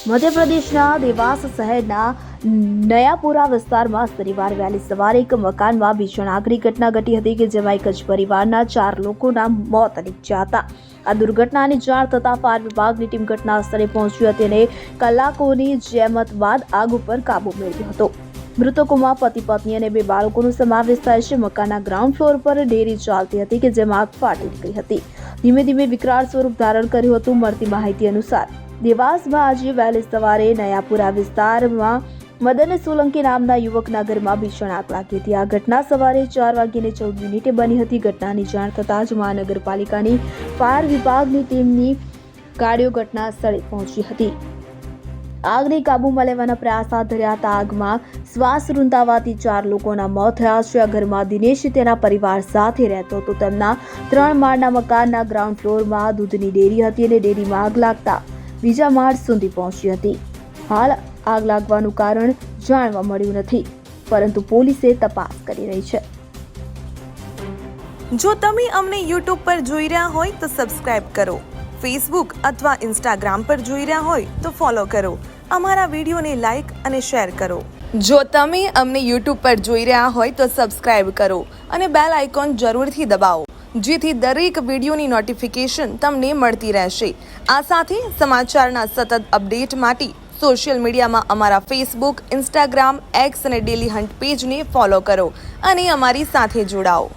મધ્યપ્રદેશના દેવાસ શહેરના નયાપુરા વિસ્તારમાં શનિવારે વહેલી સવારે એક મકાનમાં ભીષણ આગની ઘટના ઘટી હતી કે જેમાં એક જ પરિવારના 4 લોકોના મોત નીપજ્યા હતા। આ દુર્ઘટનાની જાણ થતાં ફાયર વિભાગની ટીમ ઘટના સ્થળે પહોંચી હતી અને કલાકોની જહેમત બાદ આગ ઉપર કાબૂ મેળવ્યો હતો। મૃતકોમાં પતિ પત્ની અને 2 બાળકોનો સમાવેશ થાય છે। મકાનના ગ્રાઉન્ડ ફ્લોર પર ડેરી ચાલતી હતી કે જેમાં આગ ફાટી નીકળી હતી। ધીમે ધીમે વિકરાળ સ્વરૂપ ધારણ કર્યું હતું। મળતી માહિતી અનુસાર દેવાસમાં આજે વહેલી સવારે નયાપુરા વિસ્તારમાં મદન સોલંકી નામના યુવકના ઘરમાં ભીષણ આગ લાગી હતી। આ ઘટના સવારે 4:14 બની હતી। ઘટનાની જાણ થતાં જ મહાનગરપાલિકાની ફાયર વિભાગની ટીમની ગાડીઓ ઘટના સ્થળે પહોંચી હતી। આગને કાબૂમાં લેવાના પ્રયાસ હાથ ધર્યા હતા। આગમાં શ્વાસ રૂંધાવાથી 4 લોકોના મોત થયા છે। આ ઘરમાં દિનેશ તેના પરિવાર સાથે રહેતો હતો। તેમના 3 માળના મકાનના ગ્રાઉન્ડ ફ્લોરમાં દૂધની ડેરી હતી અને ડેરીમાં આગ લાગતા બીજા માળ સુધી પહોંચી હતી। હાલ આગ લાગવાનું કારણ જાણવા મળ્યું નથી, પરંતુ પોલીસે તપાસ કરી રહી છે। જો તમે અમને YouTube પર જોઈ રહ્યા હોય તો સબસ્ક્રાઇબ કરો, Facebook અથવા Instagram પર જોઈ રહ્યા હોય તો ફોલો કરો, અમારા વિડીયોને લાઈક અને શેર કરો। જો તમે અમને YouTube પર જોઈ રહ્યા હોય તો સબસ્ક્રાઇબ કરો અને બેલ આઇકોન જરૂરથી દબાવો, જેથી દરેક વિડીયોની નોટિફિકેશન તમને મળતી રહેશે। આ સાથે સમાચારના સતત અપડેટ માટે સોશિયલ મીડિયામાં અમારા Facebook, Instagram, X અને ડેલી હન્ટ પેજને ફોલો કરો અને અમારી સાથે જોડાઓ।